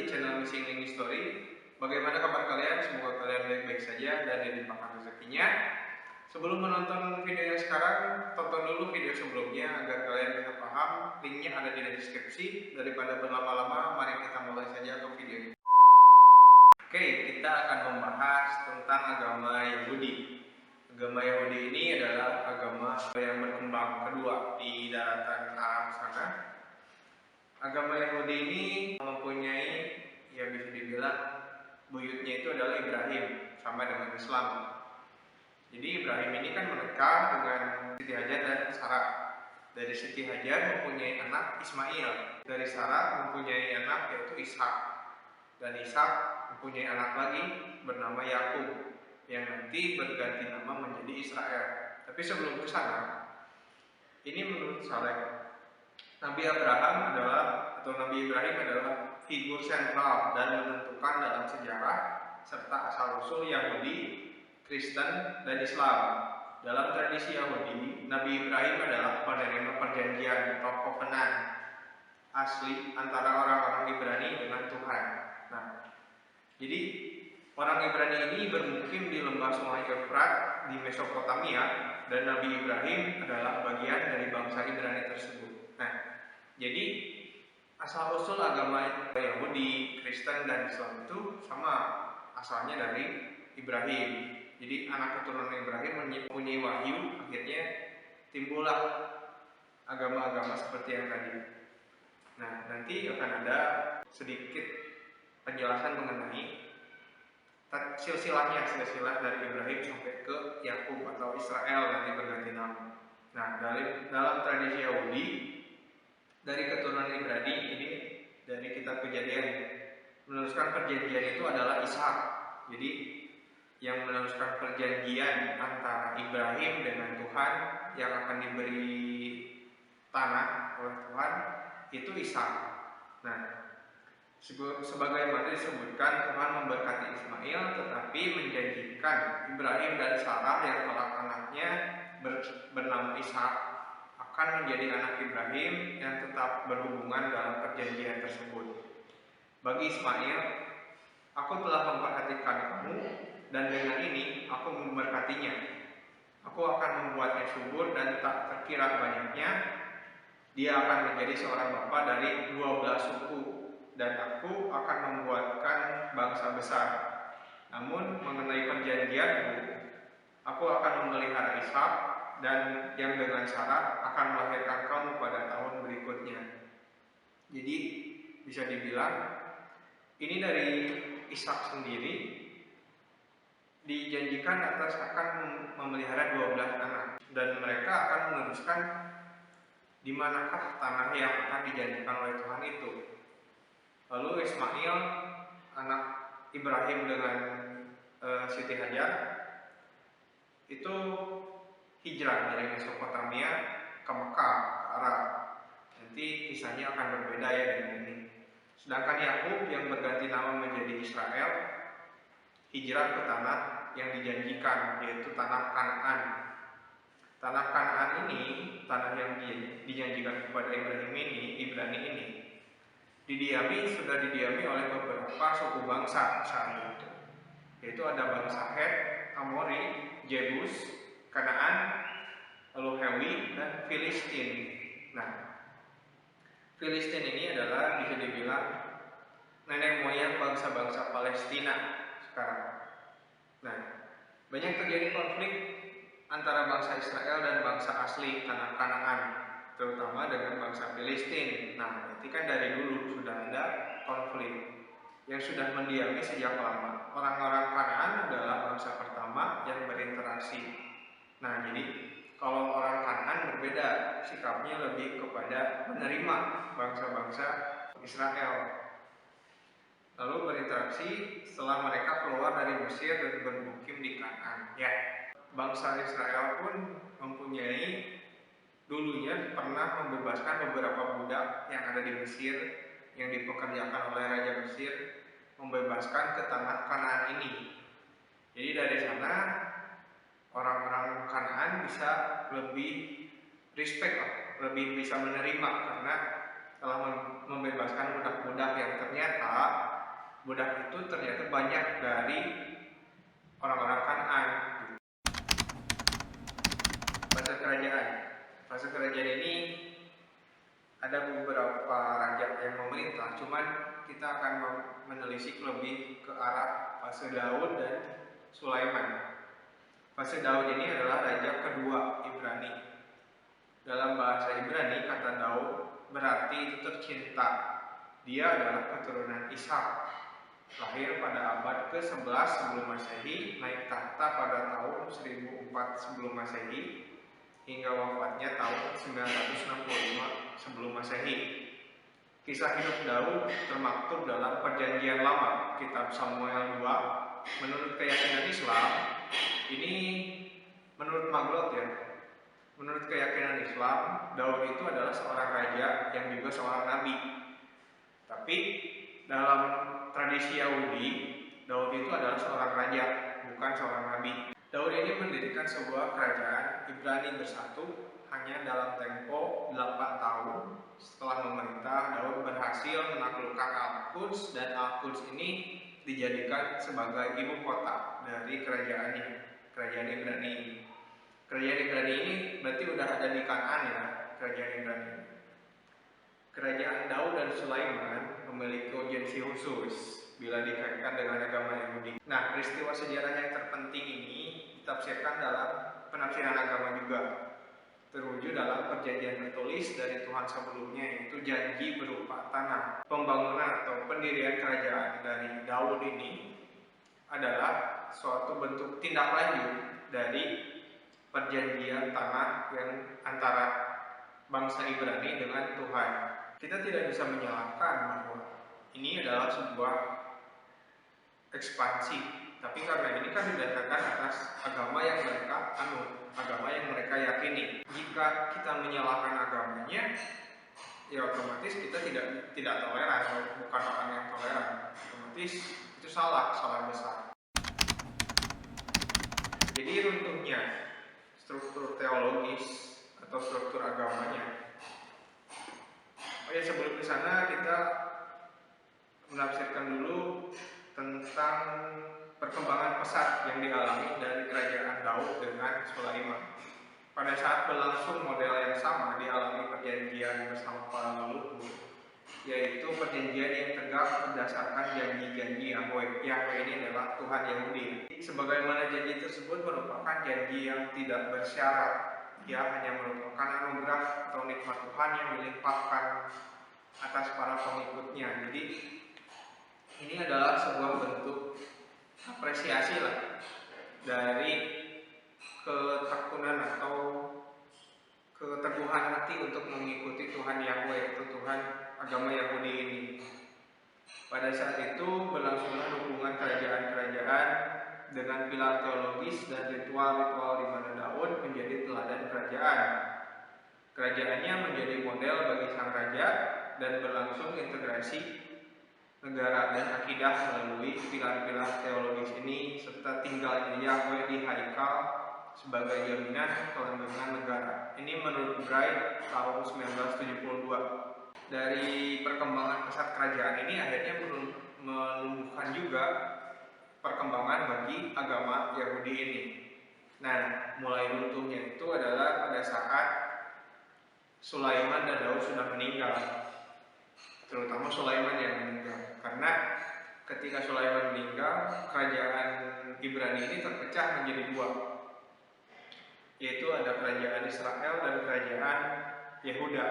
di channel Missing Link Story. Bagaimana kabar kalian? Semoga kalian baik-baik saja dan dilimpahkan rezekinya. Sebelum menonton video yang sekarang, tonton dulu video sebelumnya agar kalian bisa paham. Linknya ada di deskripsi. Daripada berlama-lama, mari kita mulai saja ke video ini. Oke, kita akan membahas tentang agama Yahudi. Agama Yahudi ini adalah agama yang berkembang kedua di daratan Arab sana. Agama Yahudi ini mempunyai, ya bisa dibilang, buyutnya itu adalah Ibrahim, sama dengan Islam. Jadi Ibrahim ini kan menikah dengan Siti Hajar dan Sarah. Dari Siti Hajar mempunyai anak Ismail, dari Sarah mempunyai anak yaitu Ishak, dan Ishak mempunyai anak lagi bernama Yakub yang nanti berganti nama menjadi Israel. Tapi sebelum ke sana, ini menurut Saleh, Nabi Nabi Ibrahim adalah figur sentral dan menentukan dalam sejarah serta asal-usul Yahudi, Kristen, dan Islam. Dalam tradisi Yahudi, Nabi Ibrahim adalah penerima perjanjian atau covenant asli antara orang-orang Ibrani dengan Tuhan. Nah, jadi orang Ibrani ini bermukim di lembah Sungai Efrat di Mesopotamia, dan Nabi Ibrahim adalah bagian dari bangsa Ibrani tersebut. Nah, jadi asal-usul agama Yahudi, Kristen, dan Islam itu sama, asalnya dari Ibrahim. Jadi anak keturunan Ibrahim mempunyai wahyu, akhirnya timbullah agama-agama seperti yang tadi. Nah, nanti akan ada sedikit penjelasan mengenai silsilah dari Ibrahim sampai ke Yakub atau Israel nanti berganti nama. Nah, dalam tradisi Yahudi, dari keturunan Ibrani ini, dari kitab Kejadian, meneruskan perjanjian itu adalah Ishak. Jadi yang meneruskan perjanjian antara Ibrahim dengan Tuhan yang akan diberi tanah oleh Tuhan itu Ishak. Nah, sebagaimana disebutkan, Tuhan memberkati Ismail tetapi menjanjikan Ibrahim dan Sarah yang kelak anaknya bernama Ishak akan menjadi anak Ibrahim yang tetap berhubungan dalam perjanjian tersebut. Bagi Ismail, aku telah memperhatikan kamu, dan dengan ini aku memberkatinya. Aku akan membuatnya subur dan tak terkira banyaknya. Dia akan menjadi seorang bapa dari 12 suku, dan aku akan membuatkan bangsa besar. Namun mengenai perjanjianmu, aku akan memelihara Ishak, dan yang dengan Sarah akan melahirkan kamu pada tahun berikutnya. Jadi bisa dibilang ini dari Ishak sendiri dijanjikan atas akan memelihara 12 anak, dan mereka akan meneruskan di manakah tanah yang akan dijanjikan oleh Tuhan itu. Lalu Ismail, anak Ibrahim dengan Siti Hajar, itu hijrah dari Mesopotamia ke Mekah, ke Arab. Nanti kisahnya akan berbeda ya dengan ini. Sedangkan Yakub yang berganti nama menjadi Israel, hijrah ke tanah yang dijanjikan, yaitu tanah Kanaan. Tanah Kanaan ini, tanah yang dijanjikan kepada Ibrani ini, sudah didiami oleh beberapa suku bangsa saat itu, yaitu ada bangsa Het, Amori, Jebus, Kanaan, lalu Hewi, dan Filistin. Nah, Filistin ini adalah bisa dibilang nenek moyang bangsa-bangsa Palestina sekarang. Nah, banyak terjadi konflik antara bangsa Israel dan bangsa asli tanah Kanaan, terutama dengan bangsa Filistin. Nah, berarti kan dari dulu sudah ada konflik yang sudah mendiami sejak lama. Orang-orang Kanaan adalah bangsa pertama yang berinteraksi. Nah, jadi kalau orang Kanaan berbeda, sikapnya lebih kepada menerima bangsa-bangsa Israel. Lalu berinteraksi setelah mereka keluar dari Mesir dan bermukim di Kanaan. Ya, bangsa Israel pun mempunyai dulunya pernah membebaskan beberapa budak yang ada di Mesir yang dipekerjakan oleh Raja Mesir, membebaskan ke tanah Kanaan ini. Jadi dari sana orang-orang Kanaan bisa lebih respect, lebih bisa menerima, karena telah membebaskan budak-budak yang ternyata budak itu ternyata banyak dari orang-orang Kanaan. Fase kerajaan. Fase kerajaan ini ada beberapa raja yang memerintah, cuman kita akan menelisik lebih ke arah fase Daud dan Sulaiman. Fase Daud ini adalah raja kedua Ibrani. Dalam bahasa Ibrani, kata Daud berarti itu tercinta. Dia adalah keturunan Ishak. Lahir pada abad ke-11 sebelum Masehi, naik tahta pada tahun 1004 sebelum Masehi, hingga wafatnya tahun 965 sebelum Masehi. Kisah hidup Daud termaktub dalam Perjanjian Lama, Kitab Samuel 2. Menurut keyakinan Islam, ini menurut Maglot ya. Menurut keyakinan Islam, Daud itu adalah seorang raja yang juga seorang nabi. Tapi dalam tradisi Yahudi, Daud itu adalah seorang raja, bukan seorang nabi. Daud ini mendirikan sebuah kerajaan Ibrani bersatu hanya dalam tempo 8 tahun. Setelah memerintah, Daud berhasil menaklukkan Al-Quds, dan Al-Quds ini dijadikan sebagai ibu kota dari kerajaannya, kerajaan Ibrani ini. Kerajaan Ibrani ini berarti udah ada di Kanaan ya, kerajaan Ibrani. Kerajaan Daud dan Sulaiman memiliki urgensi khusus bila dikaitkan dengan agama Yahudi. Nah, peristiwa sejarah yang terpenting ini ditafsirkan dalam penafsiran agama juga, terwujud dalam perjanjian tertulis dari Tuhan sebelumnya, yaitu janji berupa tanah. Pembangunan atau pendirian kerajaan dari Daud ini adalah suatu bentuk tindak lanjut dari perjanjian tanah yang antara bangsa Ibrani dengan Tuhan. Kita tidak bisa menyalahkan bahwa ini adalah sebuah ekspansi, tapi karena ini kan didasarkan atas agama yang mereka anut, agama yang mereka yakini. Jika kita menyalahkan agamanya, ya otomatis kita tidak toleran, bukan orang yang toleran. Otomatis itu salah besar. Jadi runtuhnya struktur teologis atau struktur agamanya. Oh ya, sebelum ke sana kita menafsirkan dulu tentang perkembangan pesat yang dialami dari kerajaan Daud dengan Sulaiman. Pada saat berlangsung model yang sama dialami perjanjian bersama para leluhur, yaitu perjanjian yang tegak berdasarkan janji-janji Yahweh. Yahweh ini adalah Tuhan Yahudi. Sebagaimana janji tersebut merupakan janji yang tidak bersyarat, ya hanya merupakan anugerah atau nikmat Tuhan yang dilimpahkan atas para pengikutnya. Jadi ini adalah sebuah bentuk apresiasi lah dari ketekunan atau keteguhan hati untuk mengikuti Tuhan Yahweh, itu Tuhan agama Yahudi ini. Pada saat itu berlangsunglah hubungan kerajaan-kerajaan dengan pilar teologis dan ritual-ritual di mana Daud menjadi teladan kerajaan. Kerajaannya menjadi model bagi sang raja dan berlangsung integrasi negara dan akidah melalui pilar-pilar teologis ini, serta tinggalnya Yahweh di Haikal sebagai jaminan kelanggengan negara. Ini menurut Bright tahun 1972. Dari perkembangan pesat kerajaan ini akhirnya menumbuhkan juga perkembangan bagi agama Yahudi ini. Nah, mulai runtuhnya itu adalah pada saat Sulaiman dan Daud sudah meninggal, terutama Sulaiman yang meninggal. Karena ketika Sulaiman meninggal, kerajaan Ibrani ini terpecah menjadi dua, yaitu ada kerajaan Israel dan kerajaan Yehuda.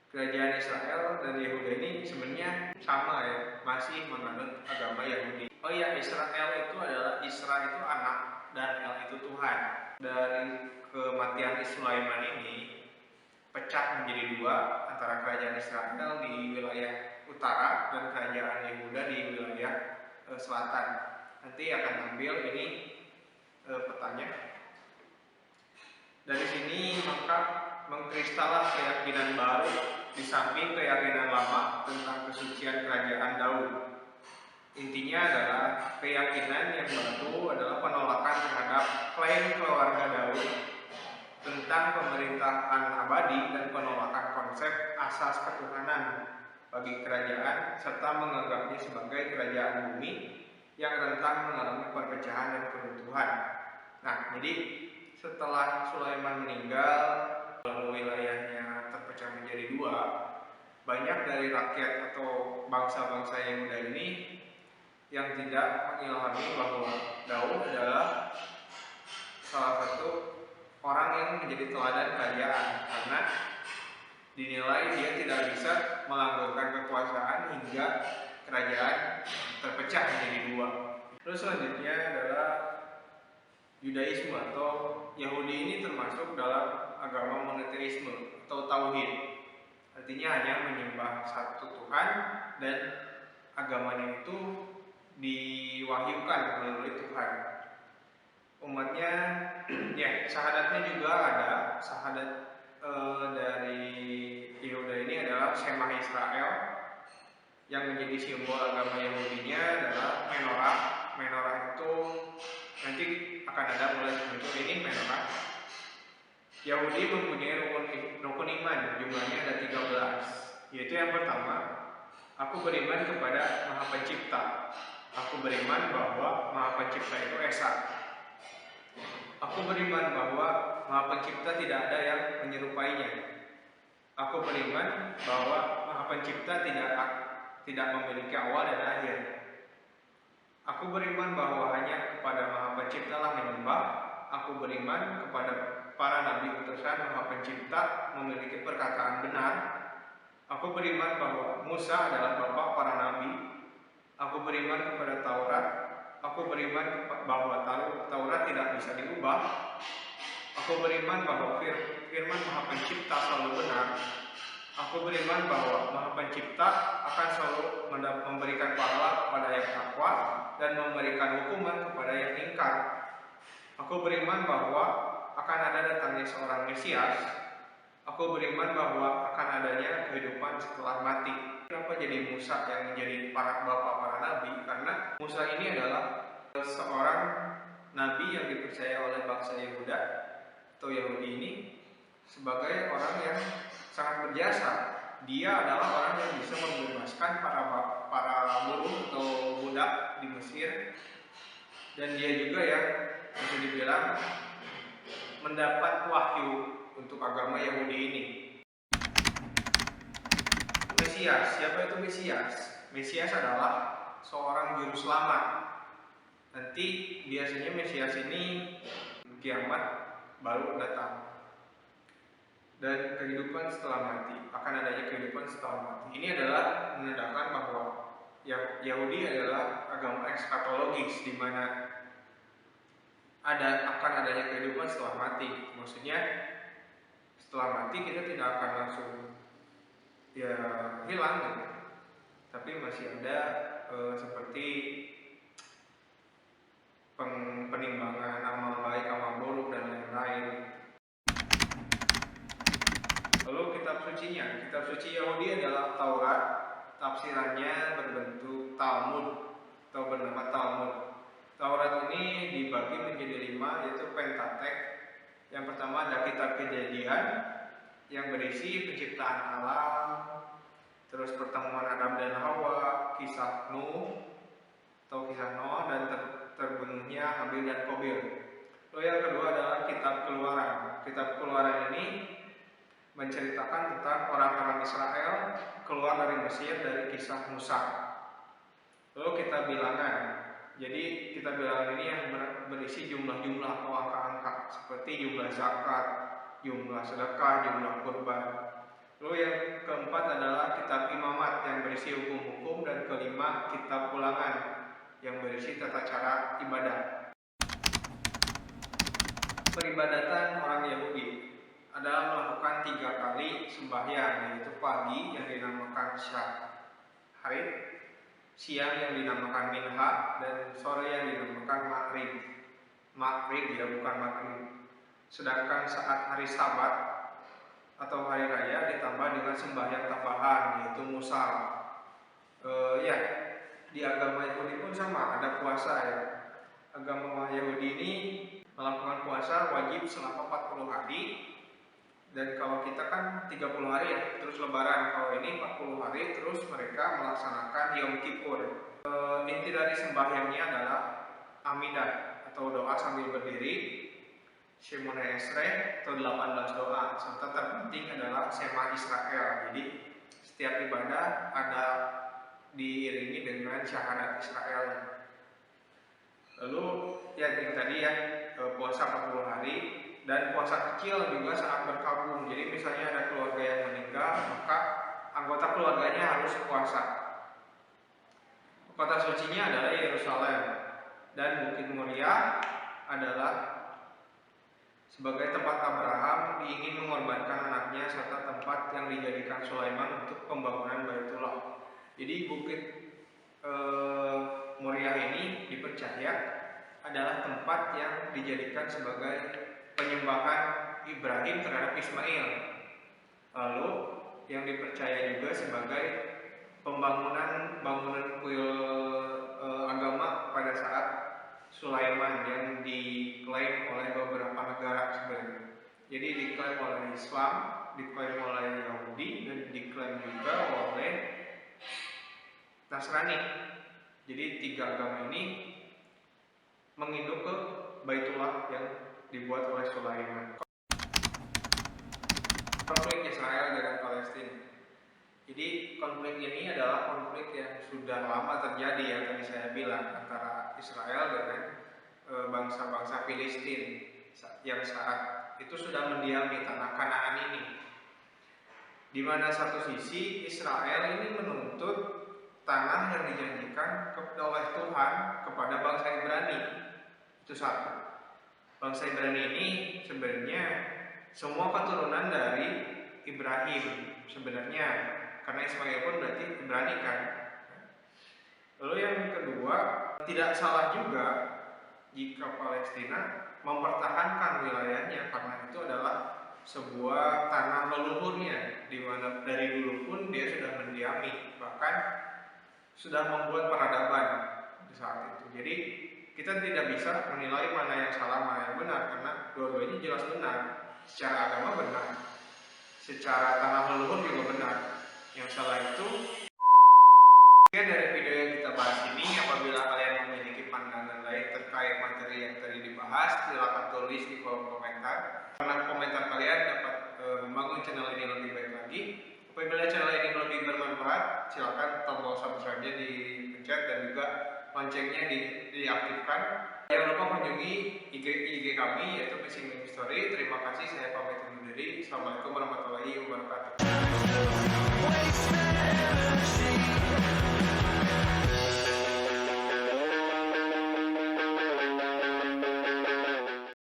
Kerajaan Israel dan Yehuda ini sebenarnya sama ya, masih menganut agama Yahudi. Oh ya, Israel itu adalah Isra itu anak dan El itu Tuhan. Dari kematian Sulaiman ini pecah menjadi dua, antara kerajaan Israel di wilayah utara dan kerajaan Yehuda di wilayah selatan. Nanti akan tampil ini petanya. Dari sini maka mengkristallah keyakinan baru di samping keyakinan lama tentang kesucian kerajaan Daud. Intinya adalah keyakinan yang baru adalah penolakan terhadap klaim keluarga Daud tentang pemerintahan abadi dan penolakan konsep asas ketuhanan bagi kerajaan serta menganggapnya sebagai kerajaan bumi yang rentan mengalami perpecahan dan keruntuhan. Nah, jadi setelah Sulaiman meninggal, lalu wilayahnya terpecah menjadi dua, banyak dari rakyat atau bangsa-bangsa Yehuda ini yang tidak mengilhami bahwa Daud adalah salah satu orang yang menjadi teladan kerajaan karena dinilai dia tidak bisa melanggengkan kekuasaan hingga kerajaan terpecah menjadi dua. Terus selanjutnya adalah Yudaisme atau Yahudi ini termasuk dalam agama monoteisme atau tauhid. Artinya hanya menyembah satu Tuhan dan agamanya itu diwahyukan melalui Tuhan. Umatnya ya syahadatnya juga ada. Syahadat dari Yehuda ini adalah Shema Israel yang menjadi simbol agama Yahudinya adalah menorah. Menorah itu nanti akan ada mulai muncul ini menorah. Yahudi mempunyai rukun iman, jumlahnya ada 13. Yaitu yang pertama, aku beriman kepada Maha Pencipta. Aku beriman bahwa Maha Pencipta itu Esa. Aku beriman bahwa Maha Pencipta tidak ada yang menyerupainya. Aku beriman bahwa Maha Pencipta tidak memiliki awal dan akhir. Aku beriman bahwa hanya kepada Maha Pencipta lah menyembah. Aku beriman kepada para nabi utusan Maha Pencipta memiliki perkataan benar. Aku beriman bahwa Musa adalah bapak para nabi. Aku beriman kepada Taurat. Aku beriman bahwa Taurat tidak bisa diubah. Aku beriman bahwa firman Maha Pencipta selalu benar. Aku beriman bahwa Maha Pencipta akan selalu memberikan pahala kepada yang takwa dan memberikan hukuman kepada yang ingkar. Aku beriman bahwa akan ada datangnya seorang Mesias. Aku beriman bahwa akan adanya kehidupan setelah mati. Kenapa jadi Musa yang menjadi bapak para nabi? Karena Musa ini adalah seorang nabi yang dipercaya oleh bangsa Yehuda atau Yahudi ini sebagai orang yang sangat berjasa. Dia adalah orang yang bisa membebaskan para buruh atau budak di Mesir, dan dia juga yang bisa dibilang mendapat wahyu untuk agama Yahudi ini. Mesias, siapa itu Mesias? Mesias adalah seorang juru selamat. Nanti biasanya Mesias ini kiamat baru datang. Dan kehidupan setelah mati, akan adanya kehidupan setelah mati. Ini adalah menandakan bahwa Yahudi adalah agama eskatologis, di mana akan adanya kehidupan setelah mati. Maksudnya setelah mati kita tidak akan langsung hilang, gitu. Tapi masih ada seperti penimbangan amal baik, amal buruk dan lain-lain. Lalu kitab suci Yahudi adalah Taurat. Tafsirannya berbentuk Talmud atau bernama Talmud. Taurat ini dibagi menjadi 5, yaitu Pentatek. Yang pertama ada kitab Kejadian yang berisi penciptaan alam, terus pertemuan Adam dan Hawa, kisah Nuh atau kisah Noah, dan terbunuhnya Habil dan Qabil. Lalu yang kedua adalah kitab Keluaran. Kitab Keluaran ini menceritakan tentang orang-orang Israel keluar dari Mesir dari kisah Musa. Lalu kitab Bilangan. Jadi kitab Bilangan ini yang berisi jumlah-jumlah atau angka-angka seperti jumlah zakat, jumlah sedekah, jumlah kurban. Lalu yang keempat adalah kitab Imamat yang berisi hukum-hukum, dan kelima kitab Ulangan yang berisi tata cara ibadah. Peribadatan orang Yahudi adalah melakukan 3 kali sembahyang, yaitu pagi yang dinamakan Syaharit, siang yang dinamakan Minha, dan sore yang dinamakan Maghrib. Maghrib ya, bukan Maghrib. Sedangkan saat hari Sabat atau hari raya ditambah dengan sembahyang tambahan, yaitu Musal. Di agama Yahudi pun sama, ada puasa ya. Agama Yahudi ini melakukan puasa wajib selama 40 hari Dan kalau kita kan 30 hari ya, terus lebaran. Kalau ini 40 hari, terus mereka melaksanakan Yom Kippur. Inti dari sembahyangnya adalah Amidah atau doa sambil berdiri, Shemona Esrei atau 18 doa, serta terpenting adalah Shema Israel. Jadi setiap ibadah ada diiringi dengan syahadat Israel. Lalu ya yang tadi ya, puasa 40 hari dan puasa kecil juga saat berkabung. Jadi misalnya ada keluarga yang meninggal, maka anggota keluarganya harus puasa. Kota sucinya adalah Yerusalem dan Bukit Muria adalah sebagai tempat Abraham ingin mengorbankan anaknya serta tempat yang dijadikan Sulaiman untuk pembangunan Baitullah. Jadi Bukit Muria ini dipercaya adalah tempat yang dijadikan sebagai penyembahan Ibrahim terhadap Ismail. Lalu yang dipercaya juga sebagai bangunan kuil agama pada saat Sulaiman yang diklaim oleh beberapa negara sebenarnya. Jadi diklaim oleh Islam, diklaim oleh Yahudi, dan diklaim juga oleh Nasrani. Jadi 3 agama ini menginduk ke Baitullah yang dibuat oleh Sulaiman. Konflik Israel dengan Palestina. Jadi konflik ini adalah konflik yang sudah lama terjadi, yang tadi saya bilang, antara Israel dengan bangsa-bangsa Filistin yang saat itu sudah mendiami tanah Kanaan ini. Di mana satu sisi Israel ini menuntut tanah yang dijanjikan oleh Tuhan kepada bangsa Ibrani. Itu satu. Bangsa Ibrani ini sebenarnya semua keturunan dari Ibrahim sebenarnya, karena Ismail pun berarti Ibrani kan. Lalu yang kedua, tidak salah juga jika Palestina mempertahankan wilayahnya, karena itu adalah sebuah tanah leluhurnya, di mana dari dulu pun dia sudah mendiami, bahkan sudah membuat peradaban di saat itu. Jadi kita tidak bisa menilai mana yang salah, mana yang benar, karena dua-duanya jelas benar. Secara agama benar, secara tanah leluhur juga benar. Yang salah itu dari video yang kita bahas ini. Apabila kalian memiliki pandangan lain terkait materi yang tadi dibahas, silakan tulis di kolom komentar, karena komentar kalian dapat membangun channel ini lebih baik lagi. Apabila channel ini lebih bermanfaat, silakan tombol subscribe-nya dipencet dan juga loncengnya diaktifkan. Jangan lupa kunjungi IG kami, yaitu Missing Link Story. Terima kasih, saya pamit undur diri. Assalamualaikum warahmatullahi wabarakatuh.